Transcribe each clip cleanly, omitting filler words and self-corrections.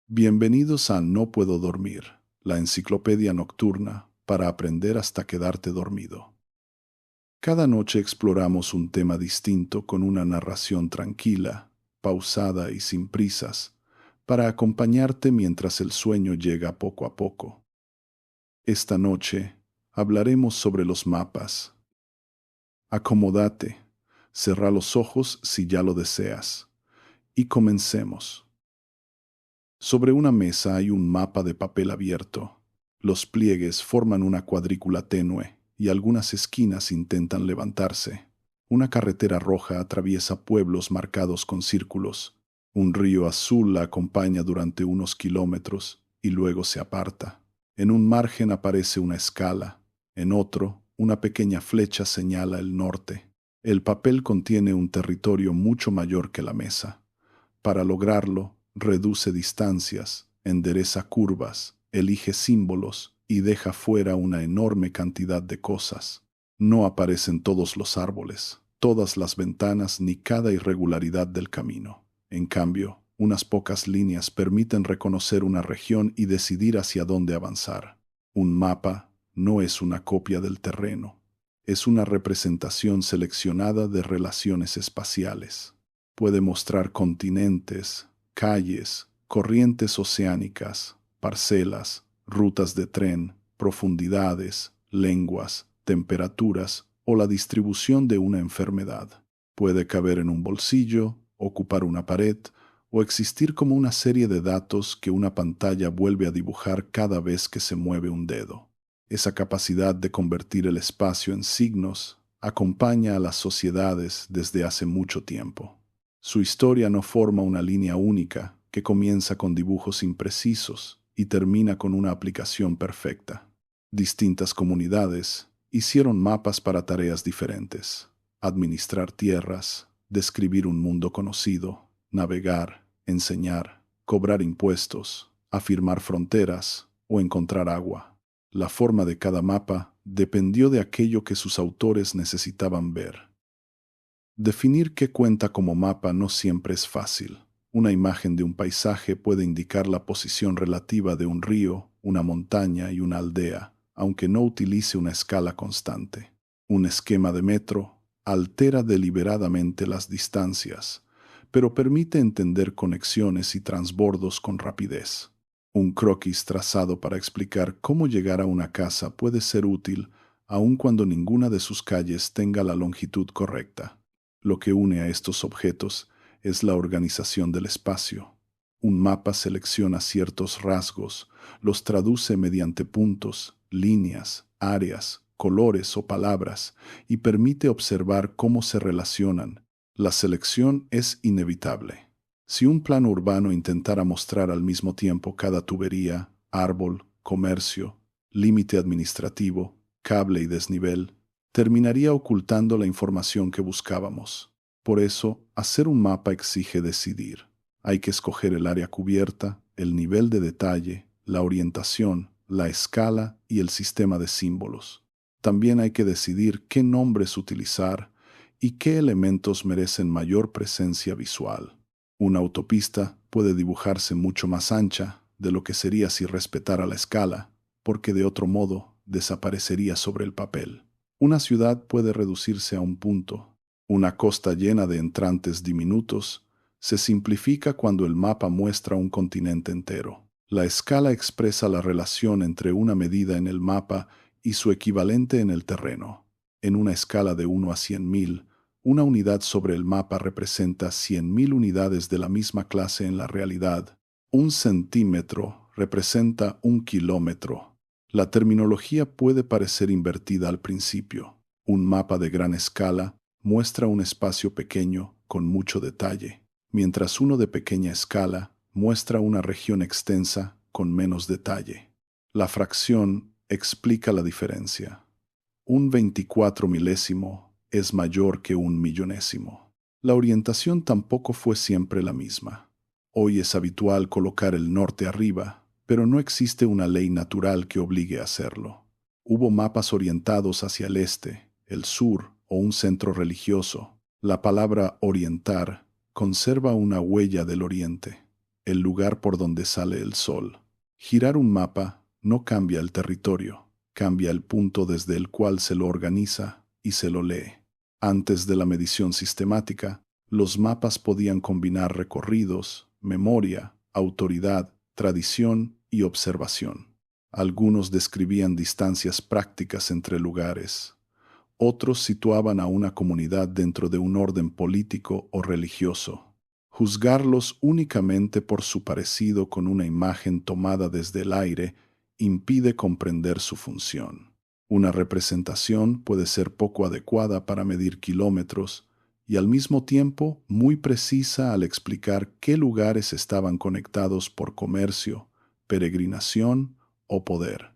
Bienvenidos a No puedo dormir, la enciclopedia nocturna para aprender hasta quedarte dormido. Cada noche exploramos un tema distinto con una narración tranquila, pausada y sin prisas, para acompañarte mientras el sueño llega poco a poco. Esta noche hablaremos sobre los mapas. Acomódate, cerrá los ojos si ya lo deseas, y comencemos. Sobre una mesa hay un mapa de papel abierto. Los pliegues forman una cuadrícula tenue y algunas esquinas intentan levantarse. Una carretera roja atraviesa pueblos marcados con círculos. Un río azul la acompaña durante unos kilómetros y luego se aparta. En un margen aparece una escala. En otro, una pequeña flecha señala el norte. El papel contiene un territorio mucho mayor que la mesa. Para lograrlo, reduce distancias, endereza curvas, elige símbolos y deja fuera una enorme cantidad de cosas. No aparecen todos los árboles, todas las ventanas ni cada irregularidad del camino. En cambio, unas pocas líneas permiten reconocer una región y decidir hacia dónde avanzar. Un mapa no es una copia del terreno, es una representación seleccionada de relaciones espaciales. Puede mostrar continentes, calles, corrientes oceánicas, parcelas, rutas de tren, profundidades, lenguas, temperaturas o la distribución de una enfermedad. Puede caber en un bolsillo, ocupar una pared o existir como una serie de datos que una pantalla vuelve a dibujar cada vez que se mueve un dedo. Esa capacidad de convertir el espacio en signos acompaña a las sociedades desde hace mucho tiempo. Su historia no forma una línea única que comienza con dibujos imprecisos y termina con una aplicación perfecta. Distintas comunidades hicieron mapas para tareas diferentes: administrar tierras, describir un mundo conocido, navegar, enseñar, cobrar impuestos, afirmar fronteras o encontrar agua. La forma de cada mapa dependió de aquello que sus autores necesitaban ver. Definir qué cuenta como mapa no siempre es fácil. Una imagen de un paisaje puede indicar la posición relativa de un río, una montaña y una aldea, aunque no utilice una escala constante. Un esquema de metro altera deliberadamente las distancias, pero permite entender conexiones y transbordos con rapidez. Un croquis trazado para explicar cómo llegar a una casa puede ser útil, aun cuando ninguna de sus calles tenga la longitud correcta. Lo que une a estos objetos es la organización del espacio. Un mapa selecciona ciertos rasgos, los traduce mediante puntos, líneas, áreas, colores o palabras y permite observar cómo se relacionan. La selección es inevitable. Si un plano urbano intentara mostrar al mismo tiempo cada tubería, árbol, comercio, límite administrativo, cable y desnivel, terminaría ocultando la información que buscábamos. Por eso, hacer un mapa exige decidir. Hay que escoger el área cubierta, el nivel de detalle, la orientación, la escala y el sistema de símbolos. También hay que decidir qué nombres utilizar y qué elementos merecen mayor presencia visual. Una autopista puede dibujarse mucho más ancha de lo que sería si respetara la escala, porque de otro modo desaparecería sobre el papel. Una ciudad puede reducirse a un punto. Una costa llena de entrantes diminutos se simplifica cuando el mapa muestra un continente entero. La escala expresa la relación entre una medida en el mapa y su equivalente en el terreno. En una escala de 1 a 100.000, una unidad sobre el mapa representa 100.000 unidades de la misma clase en la realidad. Un centímetro representa un kilómetro. La terminología puede parecer invertida al principio. Un mapa de gran escala muestra un espacio pequeño con mucho detalle, mientras uno de pequeña escala muestra una región extensa con menos detalle. La fracción explica la diferencia. Un 24 milésimo es mayor que un millonésimo. La orientación tampoco fue siempre la misma. Hoy es habitual colocar el norte arriba, pero no existe una ley natural que obligue a hacerlo. Hubo mapas orientados hacia el este, el sur o un centro religioso. La palabra orientar conserva una huella del oriente. el lugar por donde sale el sol. Girar un mapa no cambia el territorio, cambia el punto desde el cual se lo organiza y se lo lee. Antes de la medición sistemática, los mapas podían combinar recorridos, memoria, autoridad, tradición y observación. Algunos describían distancias prácticas entre lugares. Otros situaban a una comunidad dentro de un orden político o religioso. Juzgarlos únicamente por su parecido con una imagen tomada desde el aire impide comprender su función. Una representación puede ser poco adecuada para medir kilómetros y al mismo tiempo muy precisa al explicar qué lugares estaban conectados por comercio, peregrinación o poder.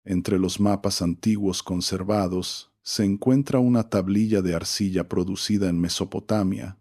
Entre los mapas antiguos conservados se encuentra una tablilla de arcilla producida en Mesopotamia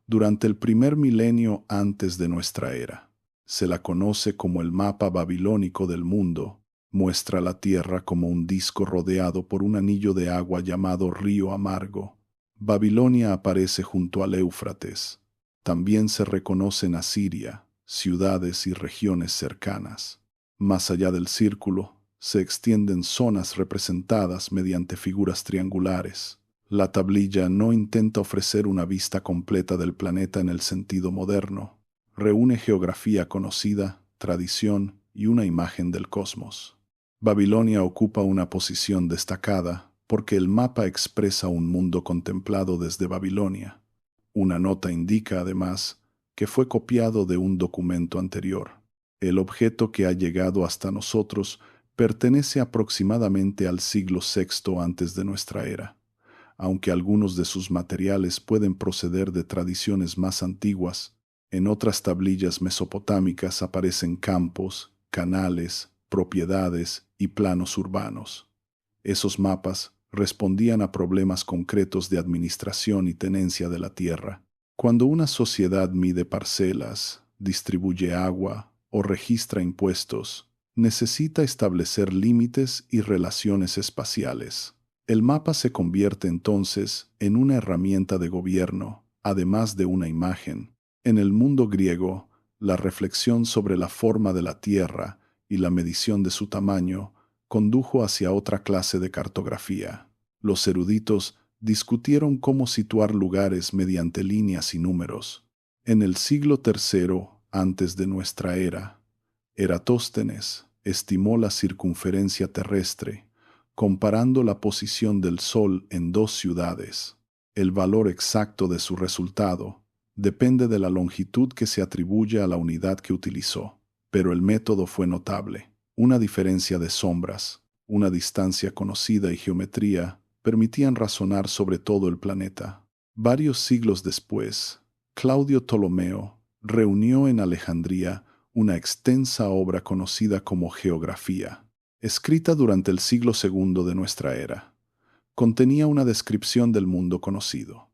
durante el primer milenio antes de nuestra era. Se la conoce como el mapa babilónico del mundo. Muestra la tierra como un disco rodeado por un anillo de agua llamado Río Amargo. Babilonia aparece junto al Éufrates. También se reconocen Asiria, ciudades y regiones cercanas. Más allá del círculo, se extienden zonas representadas mediante figuras triangulares. La tablilla no intenta ofrecer una vista completa del planeta en el sentido moderno. Reúne geografía conocida, tradición y una imagen del cosmos. Babilonia ocupa una posición destacada porque el mapa expresa un mundo contemplado desde Babilonia. Una nota indica, además, que fue copiado de un documento anterior. El objeto que ha llegado hasta nosotros pertenece aproximadamente al siglo VI antes de nuestra era, aunque algunos de sus materiales pueden proceder de tradiciones más antiguas. En otras tablillas mesopotámicas aparecen campos, canales, propiedades y planos urbanos. Esos mapas respondían a problemas concretos de administración y tenencia de la tierra. Cuando una sociedad mide parcelas, distribuye agua o registra impuestos, necesita establecer límites y relaciones espaciales. El mapa se convierte entonces en una herramienta de gobierno, además de una imagen. En el mundo griego, la reflexión sobre la forma de la tierra y la medición de su tamaño condujo hacia otra clase de cartografía. Los eruditos discutieron cómo situar lugares mediante líneas y números. En el siglo III antes de nuestra era, Eratóstenes estimó la circunferencia terrestre, comparando la posición del Sol en dos ciudades. El valor exacto de su resultado depende de la longitud que se atribuye a la unidad que utilizó, pero el método fue notable. Una diferencia de sombras, una distancia conocida y geometría permitían razonar sobre todo el planeta. Varios siglos después, Claudio Ptolomeo reunió en Alejandría una extensa obra conocida como Geografía, escrita durante el siglo II de nuestra era. Contenía una descripción del mundo conocido,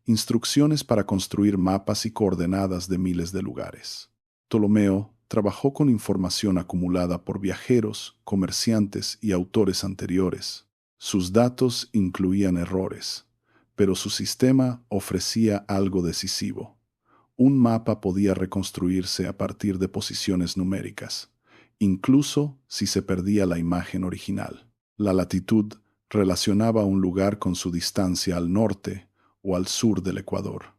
instrucciones para construir mapas y coordenadas de miles de lugares. Ptolomeo trabajó con información acumulada por viajeros, comerciantes y autores anteriores. Sus datos incluían errores, pero su sistema ofrecía algo decisivo. Un mapa podía reconstruirse a partir de posiciones numéricas, incluso si se perdía la imagen original. La latitud relacionaba un lugar con su distancia al norte o al sur del Ecuador.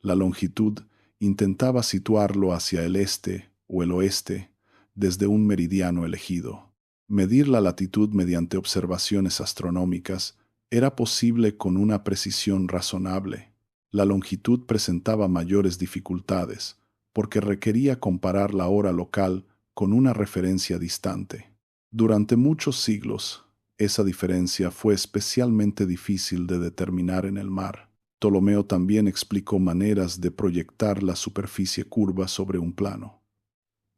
La longitud intentaba situarlo hacia el este o el oeste desde un meridiano elegido. Medir la latitud mediante observaciones astronómicas era posible con una precisión razonable. La longitud presentaba mayores dificultades porque requería comparar la hora local con una referencia distante. Durante muchos siglos, esa diferencia fue especialmente difícil de determinar en el mar. Ptolomeo también explicó maneras de proyectar la superficie curva sobre un plano.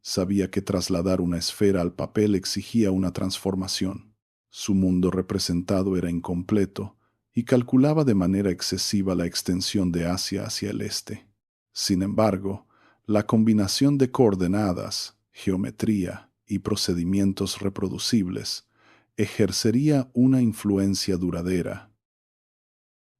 Sabía que trasladar una esfera al papel exigía una transformación. Su mundo representado era incompleto y calculaba de manera excesiva la extensión de Asia hacia el este. Sin embargo, la combinación de coordenadas, geometría y procedimientos reproducibles ejercería una influencia duradera.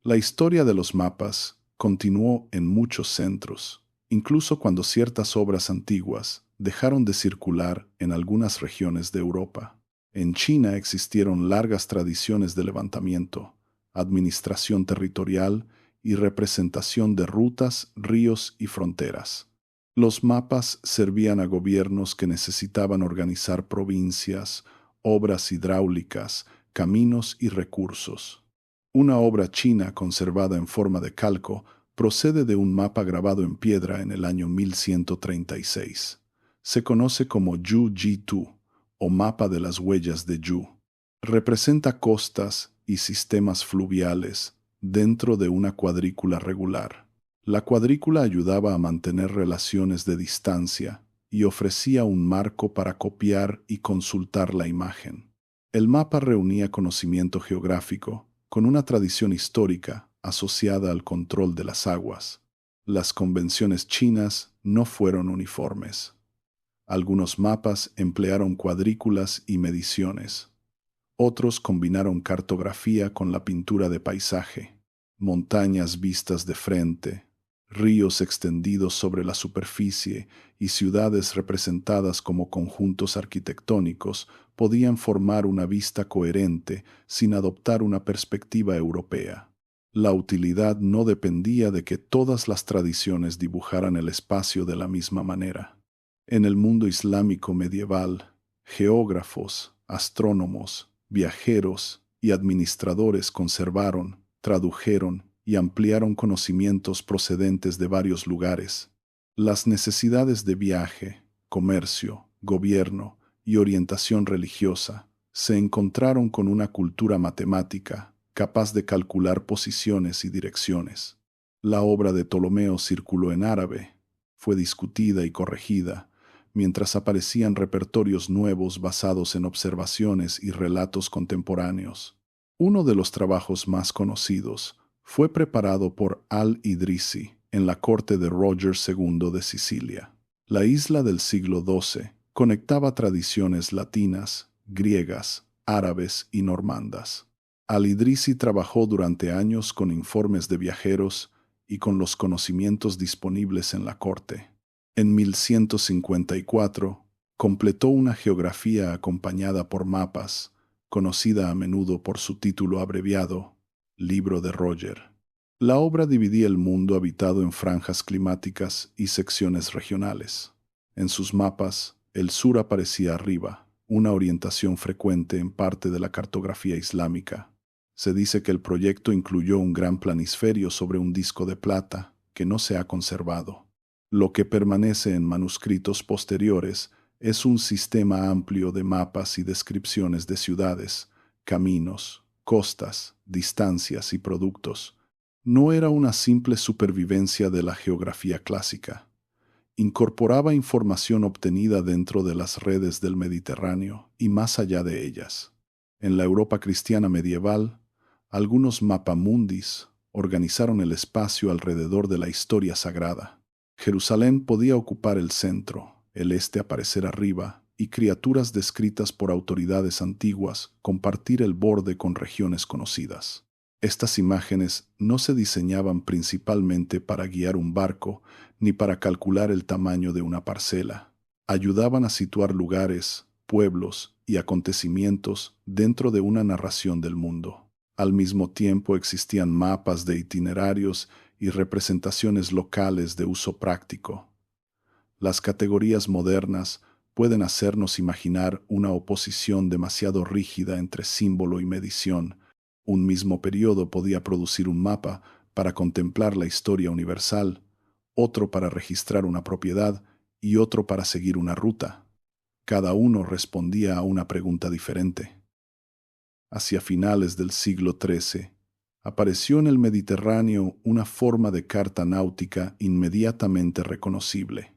La historia de los mapas continuó en muchos centros, incluso cuando ciertas obras antiguas dejaron de circular en algunas regiones de Europa. En China existieron largas tradiciones de levantamiento, administración territorial y representación de rutas, ríos y fronteras. Los mapas servían a gobiernos que necesitaban organizar provincias, obras hidráulicas, caminos y recursos. Una obra china conservada en forma de calco procede de un mapa grabado en piedra en el año 1136. Se conoce como Yu Ji Tu, o mapa de las huellas de Yu. Representa costas y sistemas fluviales dentro de una cuadrícula regular. La cuadrícula ayudaba a mantener relaciones de distancia y ofrecía un marco para copiar y consultar la imagen. El mapa reunía conocimiento geográfico con una tradición histórica asociada al control de las aguas. Las convenciones chinas no fueron uniformes. Algunos mapas emplearon cuadrículas y mediciones. Otros combinaron cartografía con la pintura de paisaje, montañas vistas de frente, ríos extendidos sobre la superficie y ciudades representadas como conjuntos arquitectónicos podían formar una vista coherente sin adoptar una perspectiva europea. La utilidad no dependía de que todas las tradiciones dibujaran el espacio de la misma manera. En el mundo islámico medieval, geógrafos, astrónomos, viajeros y administradores conservaron, tradujeron y ampliaron conocimientos procedentes de varios lugares. Las necesidades de viaje, comercio, gobierno y orientación religiosa se encontraron con una cultura matemática capaz de calcular posiciones y direcciones. La obra de Ptolomeo circuló en árabe, fue discutida y corregida, mientras aparecían repertorios nuevos basados en observaciones y relatos contemporáneos. Uno de los trabajos más conocidos fue preparado por Al-Idrisi en la corte de Roger II de Sicilia. La isla del siglo XII conectaba tradiciones latinas, griegas, árabes y normandas. Al-Idrisi trabajó durante años con informes de viajeros y con los conocimientos disponibles en la corte. En 1154, completó una geografía acompañada por mapas, conocida a menudo por su título abreviado, Libro de Roger. La obra dividía el mundo habitado en franjas climáticas y secciones regionales. En sus mapas, el sur aparecía arriba, una orientación frecuente en parte de la cartografía islámica. Se dice que el proyecto incluyó un gran planisferio sobre un disco de plata que no se ha conservado. Lo que permanece en manuscritos posteriores es un sistema amplio de mapas y descripciones de ciudades, caminos, costas, distancias y productos. No era una simple supervivencia de la geografía clásica. Incorporaba información obtenida dentro de las redes del Mediterráneo y más allá de ellas. En la Europa cristiana medieval, algunos mapamundis organizaron el espacio alrededor de la historia sagrada. Jerusalén podía ocupar el centro, el este aparecer arriba, y criaturas descritas por autoridades antiguas compartir el borde con regiones conocidas. Estas imágenes no se diseñaban principalmente para guiar un barco ni para calcular el tamaño de una parcela. Ayudaban a situar lugares, pueblos y acontecimientos dentro de una narración del mundo. Al mismo tiempo existían mapas de itinerarios y representaciones locales de uso práctico. Las categorías modernas pueden hacernos imaginar una oposición demasiado rígida entre símbolo y medición. Un mismo periodo podía producir un mapa para contemplar la historia universal, otro para registrar una propiedad y otro para seguir una ruta. Cada uno respondía a una pregunta diferente. Hacia finales del siglo XIII, apareció en el Mediterráneo una forma de carta náutica inmediatamente reconocible.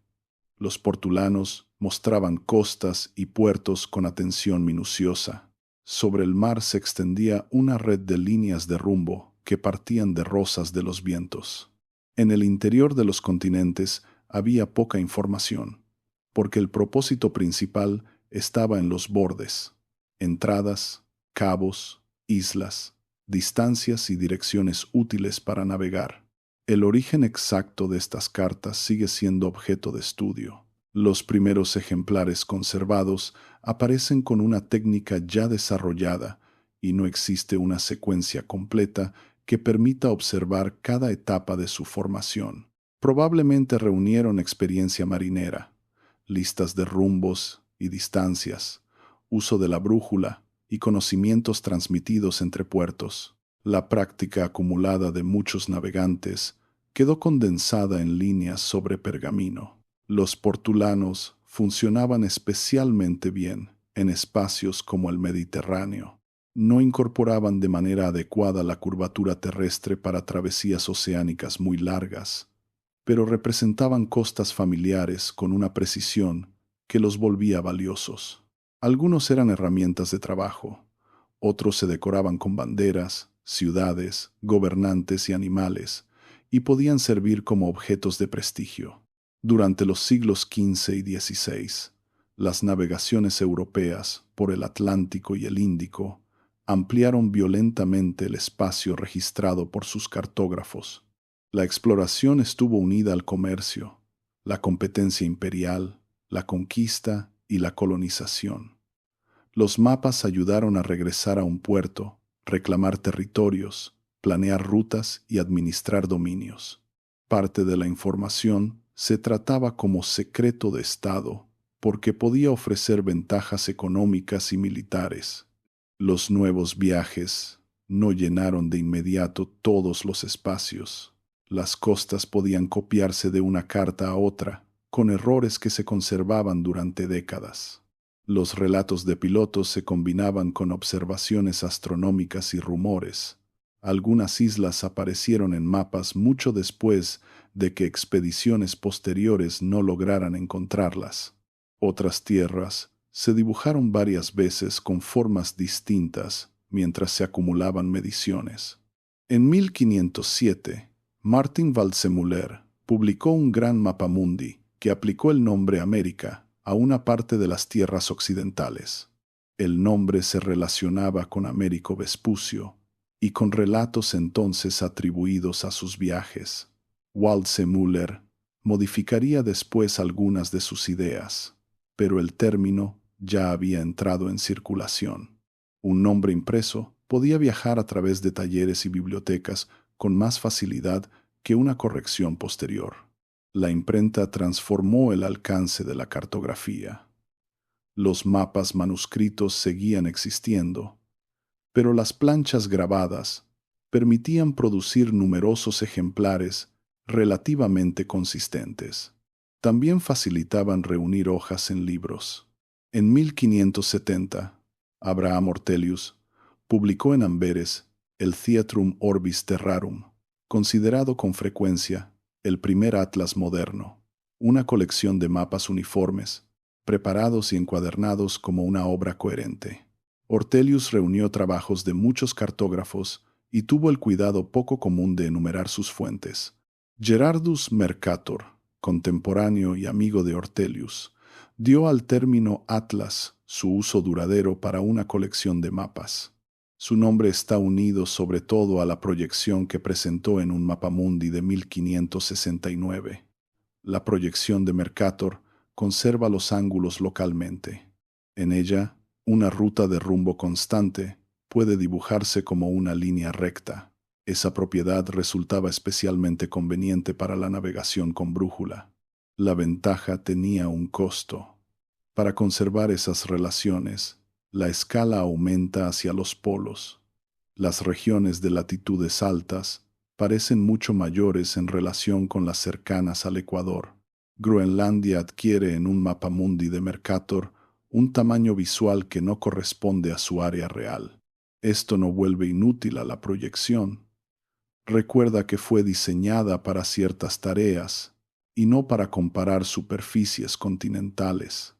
Los portulanos mostraban costas y puertos con atención minuciosa. Sobre el mar se extendía una red de líneas de rumbo que partían de rosas de los vientos. En el interior de los continentes había poca información, porque el propósito principal estaba en los bordes, entradas, cabos, islas, distancias y direcciones útiles para navegar. El origen exacto de estas cartas sigue siendo objeto de estudio. Los primeros ejemplares conservados aparecen con una técnica ya desarrollada y no existe una secuencia completa que permita observar cada etapa de su formación. Probablemente reunieron experiencia marinera, listas de rumbos y distancias, uso de la brújula y conocimientos transmitidos entre puertos. La práctica acumulada de muchos navegantes quedó condensada en líneas sobre pergamino. Los portulanos funcionaban especialmente bien en espacios como el Mediterráneo. No incorporaban de manera adecuada la curvatura terrestre para travesías oceánicas muy largas, pero representaban costas familiares con una precisión que los volvía valiosos. Algunos eran herramientas de trabajo, otros se decoraban con banderas, ciudades, gobernantes y animales, y podían servir como objetos de prestigio. Durante los siglos XV y XVI, las navegaciones europeas por el Atlántico y el Índico ampliaron violentamente el espacio registrado por sus cartógrafos. La exploración estuvo unida al comercio, la competencia imperial, la conquista y la colonización. Los mapas ayudaron a regresar a un puerto, reclamar territorios, planear rutas y administrar dominios. Parte de la información se trataba como secreto de Estado porque podía ofrecer ventajas económicas y militares. Los nuevos viajes no llenaron de inmediato todos los espacios. Las costas podían copiarse de una carta a otra, con errores que se conservaban durante décadas. Los relatos de pilotos se combinaban con observaciones astronómicas y rumores. Algunas islas aparecieron en mapas mucho después de que expediciones posteriores no lograran encontrarlas. Otras tierras se dibujaron varias veces con formas distintas mientras se acumulaban mediciones. En 1507, Martin Waldseemüller publicó un gran mapamundi que aplicó el nombre América a una parte de las tierras occidentales. El nombre se relacionaba con Américo Vespucio y con relatos entonces atribuidos a sus viajes. Waldseemüller modificaría después algunas de sus ideas, pero el término ya había entrado en circulación. Un nombre impreso podía viajar a través de talleres y bibliotecas con más facilidad que una corrección posterior. La imprenta transformó el alcance de la cartografía. Los mapas manuscritos seguían existiendo, pero las planchas grabadas permitían producir numerosos ejemplares relativamente consistentes. También facilitaban reunir hojas en libros. En 1570, Abraham Ortelius publicó en Amberes el Theatrum Orbis Terrarum, considerado con frecuencia el primer atlas moderno, una colección de mapas uniformes, preparados y encuadernados como una obra coherente. Ortelius reunió trabajos de muchos cartógrafos y tuvo el cuidado poco común de enumerar sus fuentes. Gerardus Mercator, contemporáneo y amigo de Ortelius, dio al término atlas su uso duradero para una colección de mapas. Su nombre está unido sobre todo a la proyección que presentó en un mapamundi de 1569. La proyección de Mercator conserva los ángulos localmente. En ella, una ruta de rumbo constante puede dibujarse como una línea recta. Esa propiedad resultaba especialmente conveniente para la navegación con brújula. La ventaja tenía un costo. Para conservar esas relaciones, la escala aumenta hacia los polos. Las regiones de latitudes altas parecen mucho mayores en relación con las cercanas al Ecuador. Groenlandia adquiere en un mapamundi de Mercator un tamaño visual que no corresponde a su área real. Esto no vuelve inútil a la proyección. Recuerda que fue diseñada para ciertas tareas y no para comparar superficies continentales.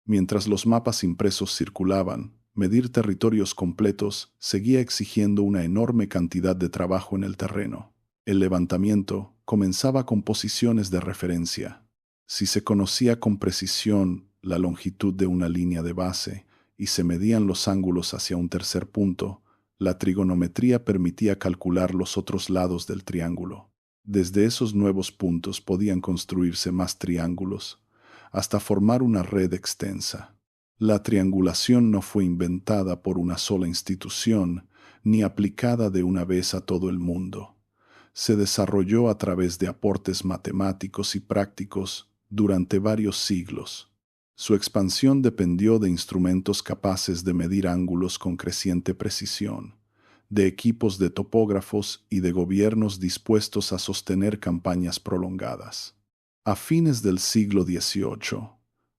Mientras los mapas impresos circulaban, medir territorios completos seguía exigiendo una enorme cantidad de trabajo en el terreno. El levantamiento comenzaba con posiciones de referencia. Si se conocía con precisión la longitud de una línea de base y se medían los ángulos hacia un tercer punto, La trigonometría permitía calcular los otros lados del triángulo. Desde esos nuevos puntos podían construirse más triángulos, hasta formar una red extensa. La triangulación no fue inventada por una sola institución, ni aplicada de una vez a todo el mundo. Se desarrolló a través de aportes matemáticos y prácticos durante varios siglos. Su expansión dependió de instrumentos capaces de medir ángulos con creciente precisión, de equipos de topógrafos y de gobiernos dispuestos a sostener campañas prolongadas. A fines del siglo XVIII,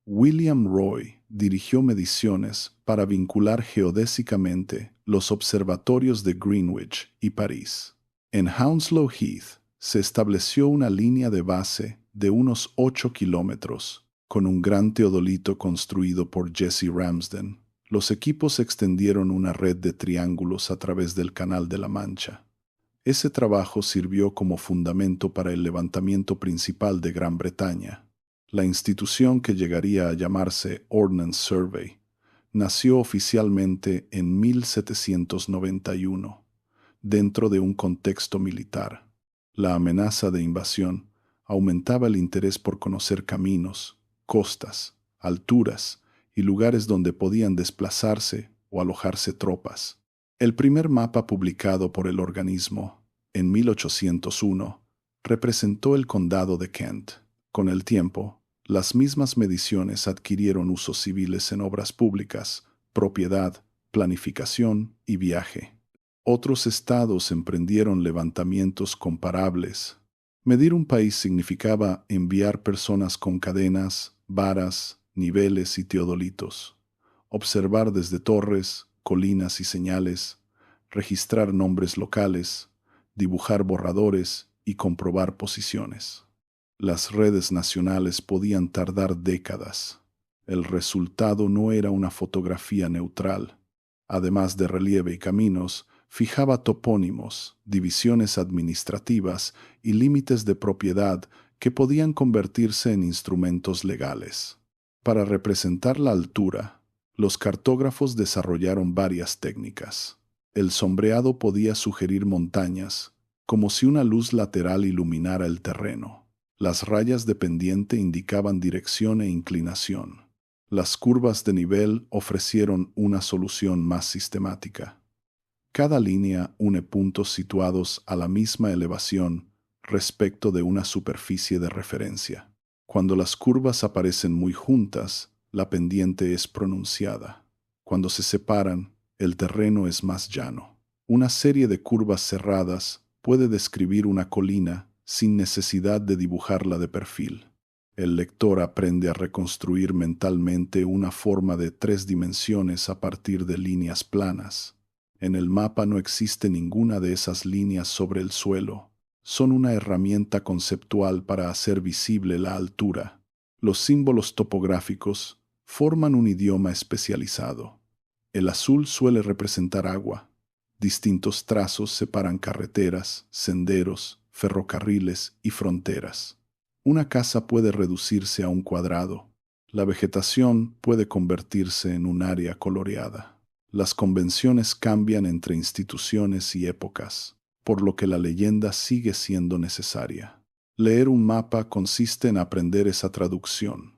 William Roy dirigió mediciones para vincular geodésicamente los observatorios de Greenwich y París. En Hounslow Heath se estableció una línea de base de unos 8 kilómetros, con un gran teodolito construido por Jesse Ramsden. Los equipos extendieron una red de triángulos a través del Canal de la Mancha. Ese trabajo sirvió como fundamento para el levantamiento principal de Gran Bretaña. La institución, que llegaría a llamarse Ordnance Survey, nació oficialmente en 1791, dentro de un contexto militar. La amenaza de invasión aumentaba el interés por conocer caminos, costas, alturas y lugares donde podían desplazarse o alojarse tropas. El primer mapa publicado por el organismo, en 1801, representó el condado de Kent. Con el tiempo, las mismas mediciones adquirieron usos civiles en obras públicas, propiedad, planificación y viaje. Otros estados emprendieron levantamientos comparables. Medir un país significaba enviar personas con cadenas, varas, niveles y teodolitos, observar desde torres, colinas y señales, registrar nombres locales, dibujar borradores y comprobar posiciones. Las redes nacionales podían tardar décadas. El resultado no era una fotografía neutral. Además de relieve y caminos, fijaba topónimos, divisiones administrativas y límites de propiedad que podían convertirse en instrumentos legales. Para representar la altura, los cartógrafos desarrollaron varias técnicas. El sombreado podía sugerir montañas, como si una luz lateral iluminara el terreno. Las rayas de pendiente indicaban dirección e inclinación. Las curvas de nivel ofrecieron una solución más sistemática. Cada línea une puntos situados a la misma elevación respecto de una superficie de referencia. Cuando las curvas aparecen muy juntas, la pendiente es pronunciada. Cuando se separan, el terreno es más llano. Una serie de curvas cerradas puede describir una colina sin necesidad de dibujarla de perfil. El lector aprende a reconstruir mentalmente una forma de 3 dimensiones a partir de líneas planas. En el mapa no existe ninguna de esas líneas sobre el suelo. Son una herramienta conceptual para hacer visible la altura. Los símbolos topográficos forman un idioma especializado. El azul suele representar agua. Distintos trazos separan carreteras, senderos, ferrocarriles y fronteras. Una casa puede reducirse a un cuadrado. La vegetación puede convertirse en un área coloreada. Las convenciones cambian entre instituciones y épocas, por lo que la leyenda sigue siendo necesaria. Leer un mapa consiste en aprender esa traducción,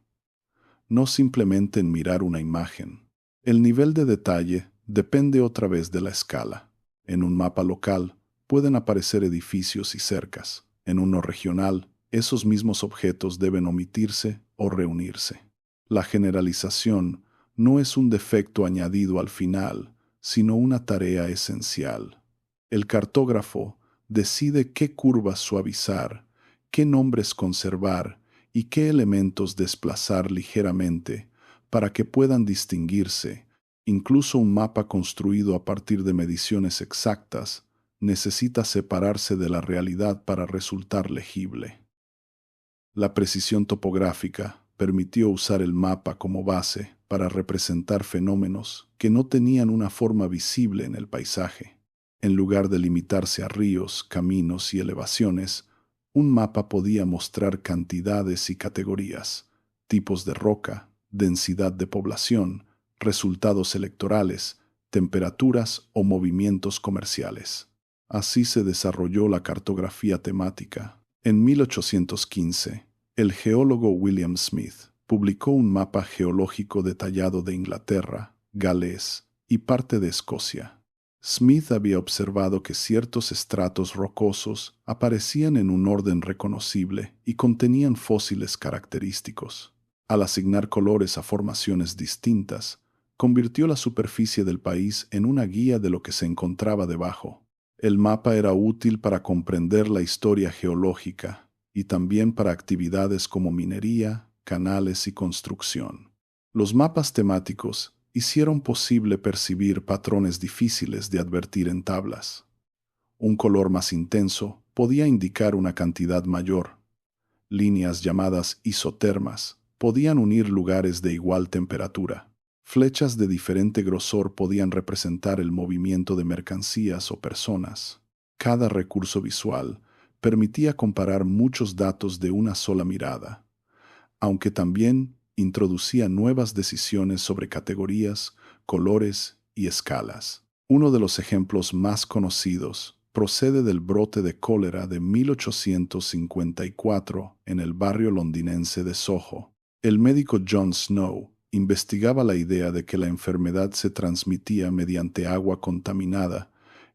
no simplemente en mirar una imagen. El nivel de detalle depende otra vez de la escala. En un mapa local pueden aparecer edificios y cercas. En uno regional, esos mismos objetos deben omitirse o reunirse. La generalización no es un defecto añadido al final, sino una tarea esencial. El cartógrafo decide qué curvas suavizar, qué nombres conservar y qué elementos desplazar ligeramente para que puedan distinguirse. Incluso un mapa construido a partir de mediciones exactas necesita separarse de la realidad para resultar legible. La precisión topográfica permitió usar el mapa como base para representar fenómenos que no tenían una forma visible en el paisaje. En lugar de limitarse a ríos, caminos y elevaciones, un mapa podía mostrar cantidades y categorías, tipos de roca, densidad de población, resultados electorales, temperaturas o movimientos comerciales. Así se desarrolló la cartografía temática. En 1815, el geólogo William Smith publicó un mapa geológico detallado de Inglaterra, Gales y parte de Escocia. Smith había observado que ciertos estratos rocosos aparecían en un orden reconocible y contenían fósiles característicos. Al asignar colores a formaciones distintas, convirtió la superficie del país en una guía de lo que se encontraba debajo. El mapa era útil para comprender la historia geológica y también para actividades como minería, canales y construcción. Los mapas temáticos hicieron posible percibir patrones difíciles de advertir en tablas. Un color más intenso podía indicar una cantidad mayor. Líneas llamadas isotermas podían unir lugares de igual temperatura. Flechas de diferente grosor podían representar el movimiento de mercancías o personas. Cada recurso visual permitía comparar muchos datos de una sola mirada, aunque también introducía nuevas decisiones sobre categorías, colores y escalas. Uno de los ejemplos más conocidos procede del brote de cólera de 1854 en el barrio londinense de Soho. El médico John Snow investigaba la idea de que la enfermedad se transmitía mediante agua contaminada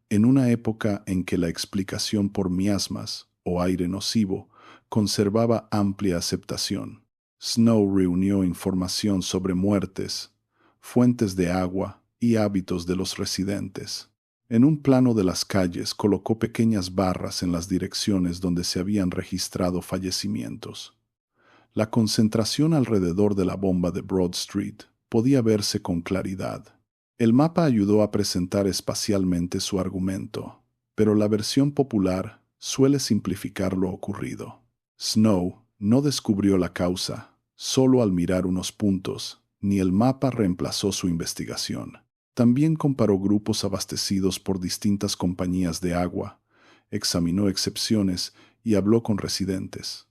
en una época en que la explicación por miasmas o aire nocivo conservaba amplia aceptación. Snow reunió información sobre muertes, fuentes de agua y hábitos de los residentes. En un plano de las calles colocó pequeñas barras en las direcciones donde se habían registrado fallecimientos. La concentración alrededor de la bomba de Broad Street podía verse con claridad. El mapa ayudó a presentar espacialmente su argumento, pero la versión popular suele simplificar lo ocurrido. Snow no descubrió la causa solo al mirar unos puntos, ni el mapa reemplazó su investigación. También comparó grupos abastecidos por distintas compañías de agua, examinó excepciones y habló con residentes.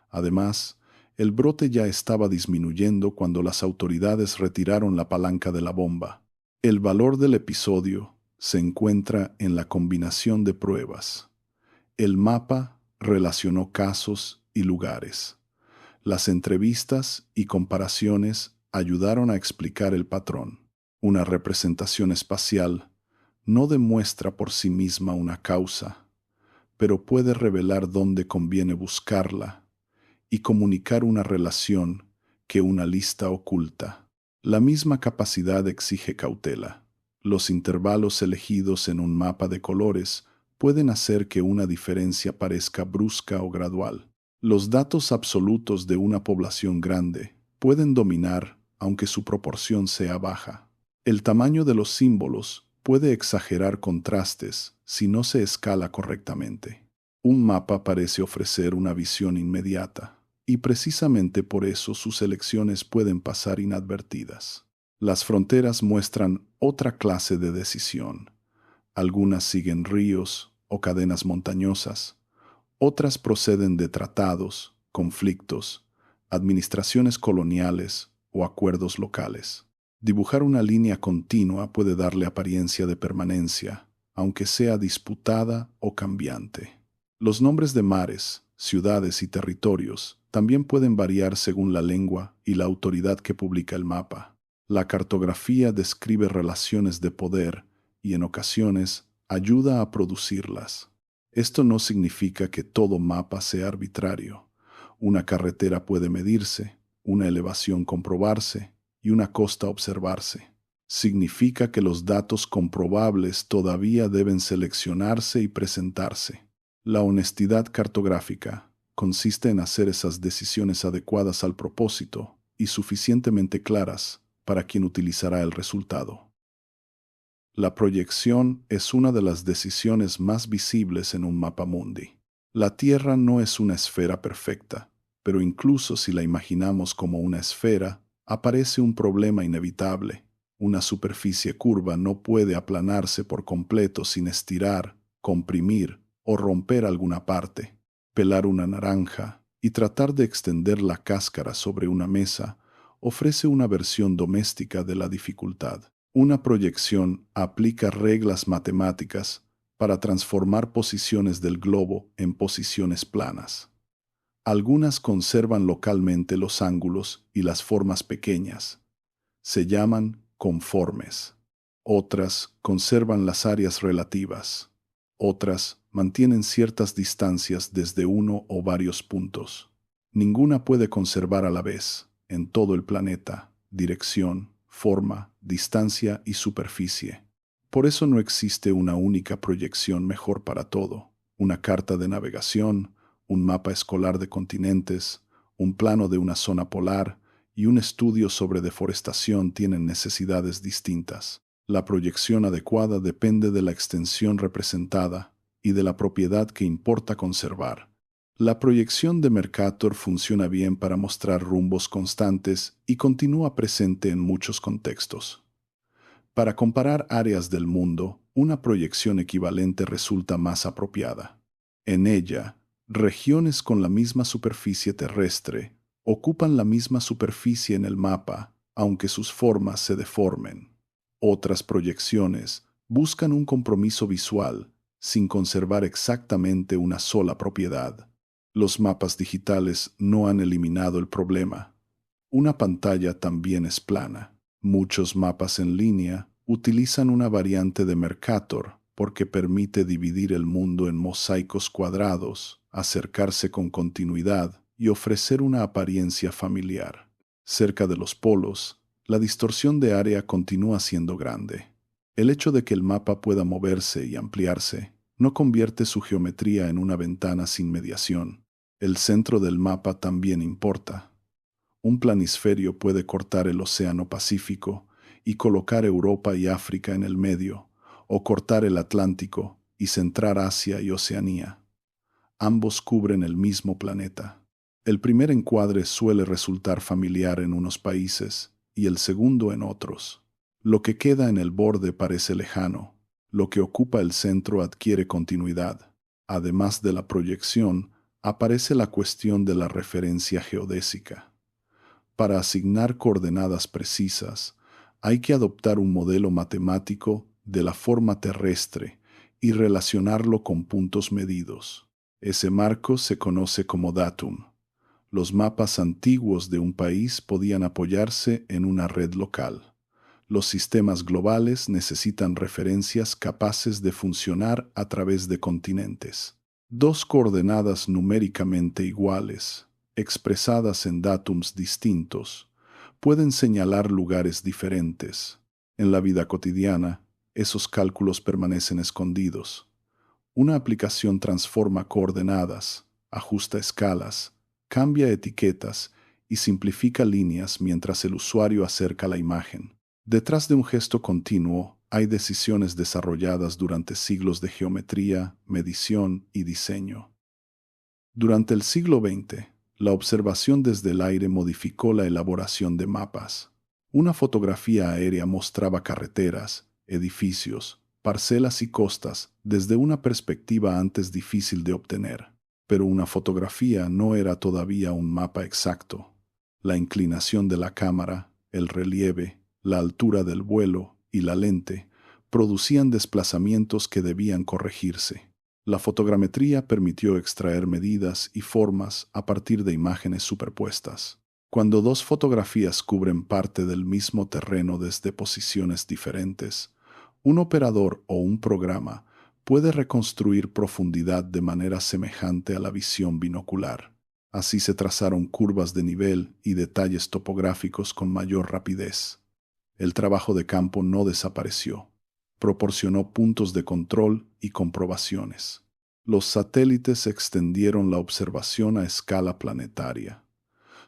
Además, el brote ya estaba disminuyendo cuando las autoridades retiraron la palanca de la bomba. El valor del episodio se encuentra en la combinación de pruebas. El mapa relacionó casos y lugares. Las entrevistas y comparaciones ayudaron a explicar el patrón. Una representación espacial no demuestra por sí misma una causa, pero puede revelar dónde conviene buscarla y comunicar una relación que una lista oculta. La misma capacidad exige cautela. Los intervalos elegidos en un mapa de colores pueden hacer que una diferencia parezca brusca o gradual. Los datos absolutos de una población grande pueden dominar aunque su proporción sea baja. El tamaño de los símbolos puede exagerar contrastes si no se escala correctamente. Un mapa parece ofrecer una visión inmediata, y precisamente por eso sus elecciones pueden pasar inadvertidas. Las fronteras muestran otra clase de decisión. Algunas siguen ríos o cadenas montañosas, otras proceden de tratados, conflictos, administraciones coloniales o acuerdos locales. Dibujar una línea continua puede darle apariencia de permanencia, aunque sea disputada o cambiante. Los nombres de mares, ciudades y territorios también pueden variar según la lengua y la autoridad que publica el mapa. La cartografía describe relaciones de poder y en ocasiones ayuda a producirlas. Esto no significa que todo mapa sea arbitrario. Una carretera puede medirse, una elevación comprobarse y una costa observarse. Significa que los datos comprobables todavía deben seleccionarse y presentarse. La honestidad cartográfica consiste en hacer esas decisiones adecuadas al propósito y suficientemente claras para quien utilizará el resultado. La proyección es una de las decisiones más visibles en un mapa mundi. La Tierra no es una esfera perfecta, pero incluso si la imaginamos como una esfera, aparece un problema inevitable. Una superficie curva no puede aplanarse por completo sin estirar, comprimir o romper alguna parte. Pelar una naranja y tratar de extender la cáscara sobre una mesa ofrece una versión doméstica de la dificultad. Una proyección aplica reglas matemáticas para transformar posiciones del globo en posiciones planas. Algunas conservan localmente los ángulos y las formas pequeñas. Se llaman conformes. Otras conservan las áreas relativas. Otras mantienen ciertas distancias desde uno o varios puntos. Ninguna puede conservar a la vez, en todo el planeta, dirección, forma, distancia y superficie. Por eso no existe una única proyección mejor para todo. Una carta de navegación, un mapa escolar de continentes, un plano de una zona polar y un estudio sobre deforestación tienen necesidades distintas. La proyección adecuada depende de la extensión representada y de la propiedad que importa conservar. La proyección de Mercator funciona bien para mostrar rumbos constantes y continúa presente en muchos contextos. Para comparar áreas del mundo, una proyección equivalente resulta más apropiada. En ella, regiones con la misma superficie terrestre ocupan la misma superficie en el mapa, aunque sus formas se deformen. Otras proyecciones buscan un compromiso visual, sin conservar exactamente una sola propiedad. Los mapas digitales no han eliminado el problema. Una pantalla también es plana. Muchos mapas en línea utilizan una variante de Mercator porque permite dividir el mundo en mosaicos cuadrados, acercarse con continuidad y ofrecer una apariencia familiar. Cerca de los polos, la distorsión de área continúa siendo grande. El hecho de que el mapa pueda moverse y ampliarse no convierte su geometría en una ventana sin mediación. El centro del mapa también importa. Un planisferio puede cortar el Océano Pacífico y colocar Europa y África en el medio, o cortar el Atlántico y centrar Asia y Oceanía. Ambos cubren el mismo planeta. El primer encuadre suele resultar familiar en unos países y el segundo en otros. Lo que queda en el borde parece lejano. Lo que ocupa el centro adquiere continuidad. Además de la proyección, aparece la cuestión de la referencia geodésica. Para asignar coordenadas precisas, hay que adoptar un modelo matemático de la forma terrestre y relacionarlo con puntos medidos. Ese marco se conoce como datum. Los mapas antiguos de un país podían apoyarse en una red local. Los sistemas globales necesitan referencias capaces de funcionar a través de continentes. Dos coordenadas numéricamente iguales, expresadas en datums distintos, pueden señalar lugares diferentes. En la vida cotidiana, esos cálculos permanecen escondidos. Una aplicación transforma coordenadas, ajusta escalas, cambia etiquetas y simplifica líneas mientras el usuario acerca la imagen. Detrás de un gesto continuo hay decisiones desarrolladas durante siglos de geometría, medición y diseño. Durante el siglo XX, la observación desde el aire modificó la elaboración de mapas. Una fotografía aérea mostraba carreteras, edificios, parcelas y costas desde una perspectiva antes difícil de obtener. Pero una fotografía no era todavía un mapa exacto. La inclinación de la cámara, el relieve, la altura del vuelo y la lente producían desplazamientos que debían corregirse. La fotogrametría permitió extraer medidas y formas a partir de imágenes superpuestas. Cuando dos fotografías cubren parte del mismo terreno desde posiciones diferentes, un operador o un programa puede reconstruir profundidad de manera semejante a la visión binocular. Así se trazaron curvas de nivel y detalles topográficos con mayor rapidez. El trabajo de campo no desapareció. Proporcionó puntos de control y comprobaciones. Los satélites extendieron la observación a escala planetaria.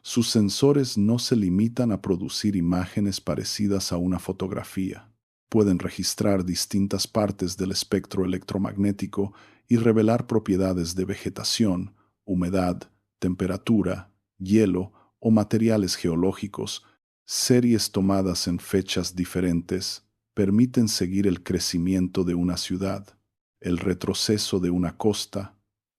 Sus sensores no se limitan a producir imágenes parecidas a una fotografía. Pueden registrar distintas partes del espectro electromagnético y revelar propiedades de vegetación, humedad, temperatura, hielo o materiales geológicos. Series tomadas en fechas diferentes permiten seguir el crecimiento de una ciudad, el retroceso de una costa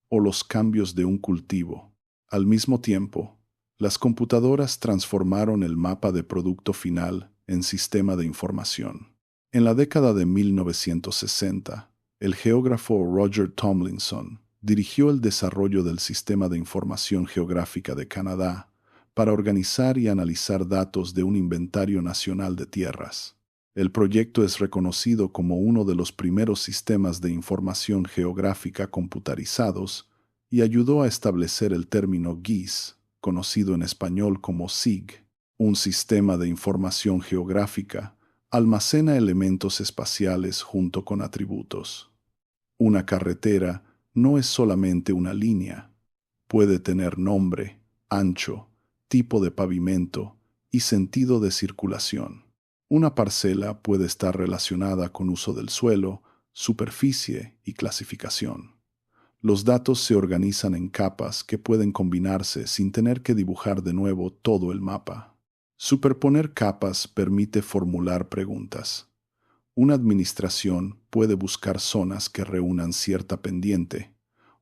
o los cambios de un cultivo. Al mismo tiempo, las computadoras transformaron el mapa de producto final en sistema de información. En la década de 1960, el geógrafo Roger Tomlinson dirigió el desarrollo del Sistema de Información Geográfica de Canadá para organizar y analizar datos de un inventario nacional de tierras. El proyecto es reconocido como uno de los primeros sistemas de información geográfica computarizados y ayudó a establecer el término GIS, conocido en español como SIG. Un sistema de información geográfica almacena elementos espaciales junto con atributos. Una carretera no es solamente una línea. Puede tener nombre, ancho, tipo de pavimento y sentido de circulación. Una parcela puede estar relacionada con uso del suelo, superficie y clasificación. Los datos se organizan en capas que pueden combinarse sin tener que dibujar de nuevo todo el mapa. Superponer capas permite formular preguntas. Una administración puede buscar zonas que reúnan cierta pendiente,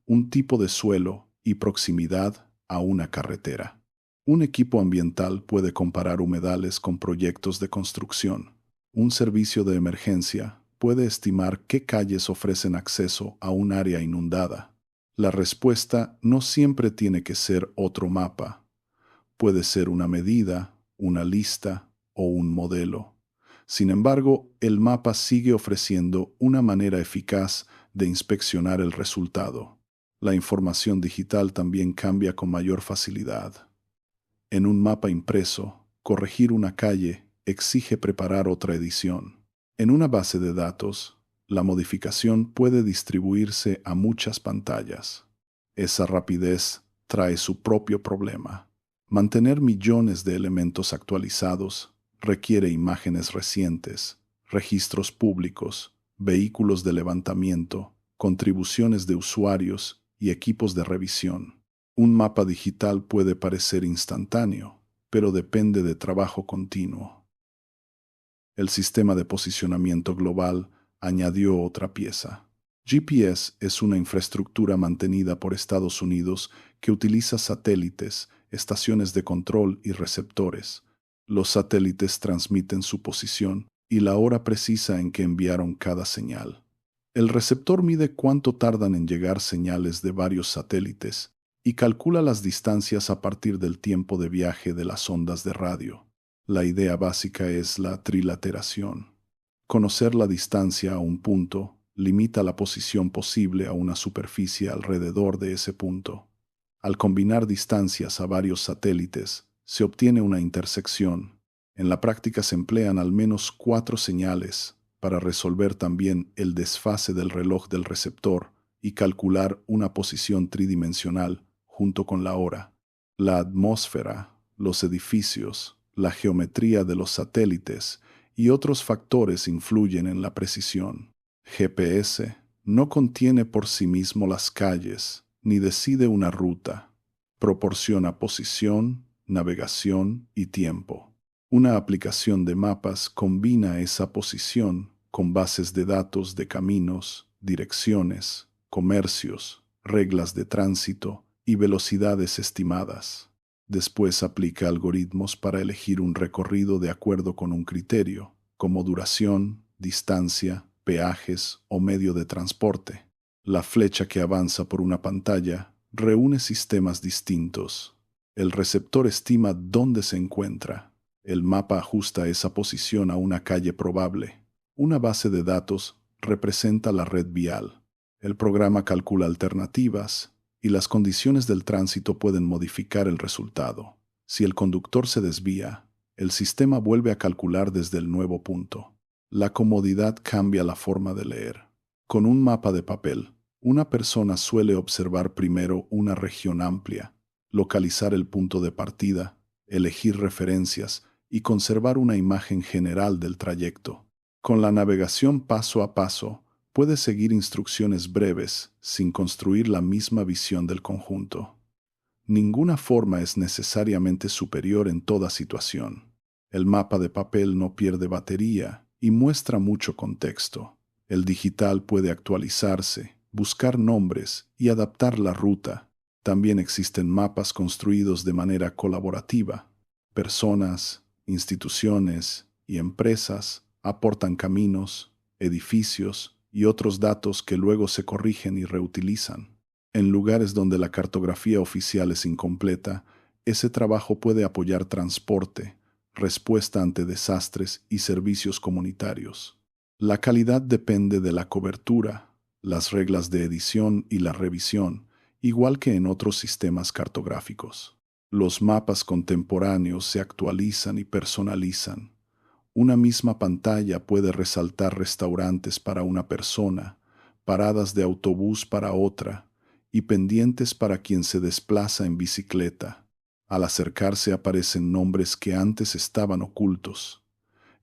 un tipo de suelo y proximidad a una carretera. Un equipo ambiental puede comparar humedales con proyectos de construcción. Un servicio de emergencia puede estimar qué calles ofrecen acceso a un área inundada. La respuesta no siempre tiene que ser otro mapa. Puede ser una medida, una lista o un modelo. Sin embargo, el mapa sigue ofreciendo una manera eficaz de inspeccionar el resultado. La información digital también cambia con mayor facilidad. En un mapa impreso, corregir una calle exige preparar otra edición. En una base de datos, la modificación puede distribuirse a muchas pantallas. Esa rapidez trae su propio problema. Mantener millones de elementos actualizados requiere imágenes recientes, registros públicos, vehículos de levantamiento, contribuciones de usuarios y equipos de revisión. Un mapa digital puede parecer instantáneo, pero depende de trabajo continuo. El sistema de posicionamiento global añadió otra pieza. GPS es una infraestructura mantenida por Estados Unidos que utiliza satélites, estaciones de control y receptores. Los satélites transmiten su posición y la hora precisa en que enviaron cada señal. El receptor mide cuánto tardan en llegar señales de varios satélites y calcula las distancias a partir del tiempo de viaje de las ondas de radio. La idea básica es la trilateración. Conocer la distancia a un punto limita la posición posible a una superficie alrededor de ese punto. Al combinar distancias a varios satélites, se obtiene una intersección. En la práctica se emplean al menos 4 señales para resolver también el desfase del reloj del receptor y calcular una posición tridimensional junto con la hora. La atmósfera, los edificios, la geometría de los satélites y otros factores influyen en la precisión. GPS no contiene por sí mismo las calles, ni decide una ruta. Proporciona posición, navegación y tiempo. Una aplicación de mapas combina esa posición con bases de datos de caminos, direcciones, comercios, reglas de tránsito y velocidades estimadas. Después aplica algoritmos para elegir un recorrido de acuerdo con un criterio, como duración, distancia, peajes o medio de transporte. La flecha que avanza por una pantalla reúne sistemas distintos. El receptor estima dónde se encuentra. El mapa ajusta esa posición a una calle probable. Una base de datos representa la red vial. El programa calcula alternativas y las condiciones del tránsito pueden modificar el resultado. Si el conductor se desvía, el sistema vuelve a calcular desde el nuevo punto. La comodidad cambia la forma de leer. Con un mapa de papel, una persona suele observar primero una región amplia, localizar el punto de partida, elegir referencias y conservar una imagen general del trayecto. Con la navegación paso a paso, puede seguir instrucciones breves sin construir la misma visión del conjunto. Ninguna forma es necesariamente superior en toda situación. El mapa de papel no pierde batería y muestra mucho contexto. El digital puede actualizarse, buscar nombres y adaptar la ruta. También existen mapas construidos de manera colaborativa. Personas, instituciones y empresas aportan caminos, edificios y otros datos que luego se corrigen y reutilizan. En lugares donde la cartografía oficial es incompleta, ese trabajo puede apoyar transporte, respuesta ante desastres y servicios comunitarios. La calidad depende de la cobertura, las reglas de edición y la revisión, igual que en otros sistemas cartográficos. Los mapas contemporáneos se actualizan y personalizan. Una misma pantalla puede resaltar restaurantes para una persona, paradas de autobús para otra, y pendientes para quien se desplaza en bicicleta. Al acercarse aparecen nombres que antes estaban ocultos.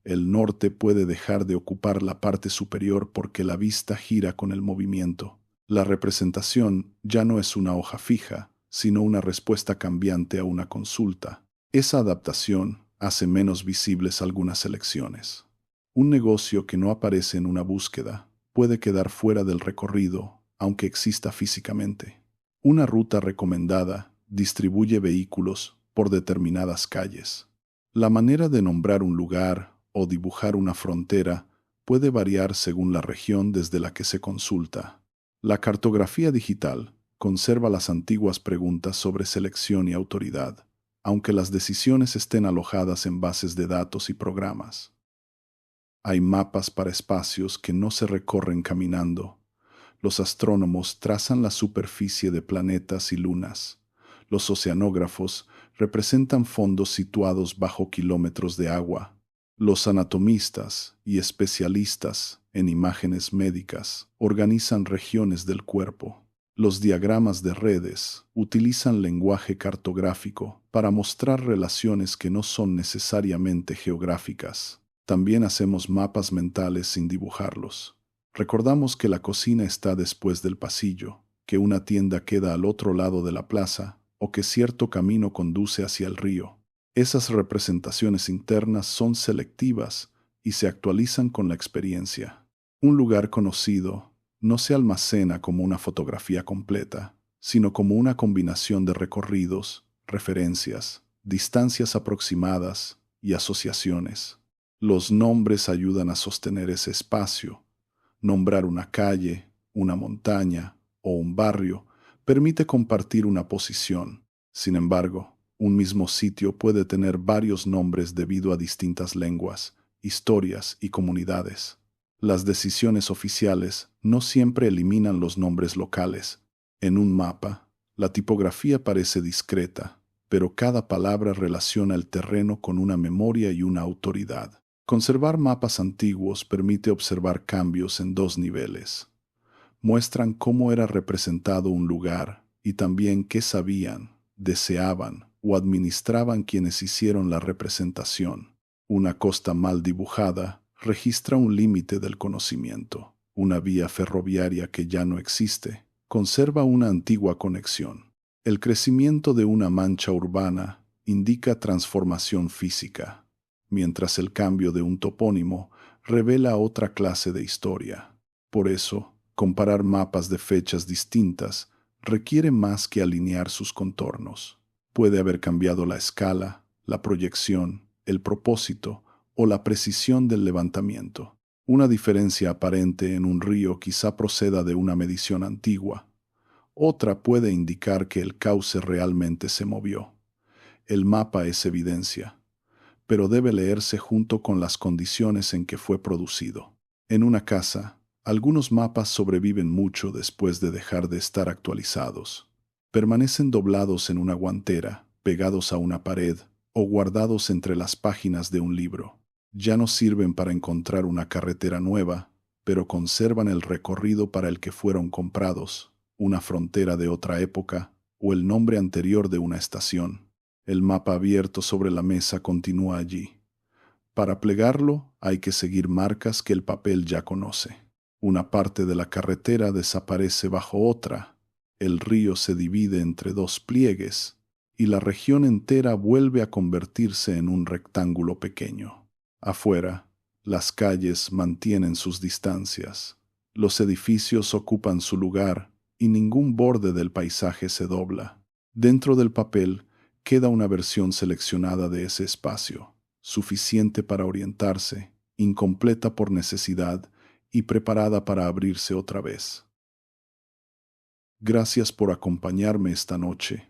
El norte puede dejar de ocupar la parte superior porque la vista gira con el movimiento. La representación ya no es una hoja fija, sino una respuesta cambiante a una consulta. Esa adaptación hace menos visibles algunas selecciones. Un negocio que no aparece en una búsqueda puede quedar fuera del recorrido, aunque exista físicamente. Una ruta recomendada distribuye vehículos por determinadas calles. La manera de nombrar un lugar o dibujar una frontera puede variar según la región desde la que se consulta. La cartografía digital conserva las antiguas preguntas sobre selección y autoridad, aunque las decisiones estén alojadas en bases de datos y programas. Hay mapas para espacios que no se recorren caminando. Los astrónomos trazan la superficie de planetas y lunas. Los oceanógrafos representan fondos situados bajo kilómetros de agua. Los anatomistas y especialistas en imágenes médicas organizan regiones del cuerpo. Los diagramas de redes utilizan lenguaje cartográfico para mostrar relaciones que no son necesariamente geográficas. También hacemos mapas mentales sin dibujarlos. Recordamos que la cocina está después del pasillo, que una tienda queda al otro lado de la plaza o que cierto camino conduce hacia el río. Esas representaciones internas son selectivas y se actualizan con la experiencia. Un lugar conocido no se almacena como una fotografía completa, sino como una combinación de recorridos, referencias, distancias aproximadas y asociaciones. Los nombres ayudan a sostener ese espacio. Nombrar una calle, una montaña o un barrio permite compartir una posición. Sin embargo, un mismo sitio puede tener varios nombres debido a distintas lenguas, historias y comunidades. Las decisiones oficiales no siempre eliminan los nombres locales. En un mapa, la tipografía parece discreta, pero cada palabra relaciona el terreno con una memoria y una autoridad. Conservar mapas antiguos permite observar cambios en dos niveles. Muestran cómo era representado un lugar y también qué sabían, deseaban o administraban quienes hicieron la representación. Una costa mal dibujada registra un límite del conocimiento. Una vía ferroviaria que ya no existe conserva una antigua conexión. El crecimiento de una mancha urbana indica transformación física, mientras el cambio de un topónimo revela otra clase de historia. Por eso, comparar mapas de fechas distintas requiere más que alinear sus contornos. Puede haber cambiado la escala, la proyección, el propósito o la precisión del levantamiento. Una diferencia aparente en un río quizá proceda de una medición antigua. Otra puede indicar que el cauce realmente se movió. El mapa es evidencia, pero debe leerse junto con las condiciones en que fue producido. En una casa, algunos mapas sobreviven mucho después de dejar de estar actualizados. Permanecen doblados en una guantera, pegados a una pared o guardados entre las páginas de un libro. Ya no sirven para encontrar una carretera nueva, pero conservan el recorrido para el que fueron comprados, una frontera de otra época o el nombre anterior de una estación. El mapa abierto sobre la mesa continúa allí. Para plegarlo hay que seguir marcas que el papel ya conoce. Una parte de la carretera desaparece bajo otra, el río se divide entre dos pliegues y la región entera vuelve a convertirse en un rectángulo pequeño. Afuera, las calles mantienen sus distancias, los edificios ocupan su lugar y ningún borde del paisaje se dobla. Dentro del papel queda una versión seleccionada de ese espacio, suficiente para orientarse incompleta por necesidad y preparada para abrirse otra vez. Gracias por acompañarme esta noche.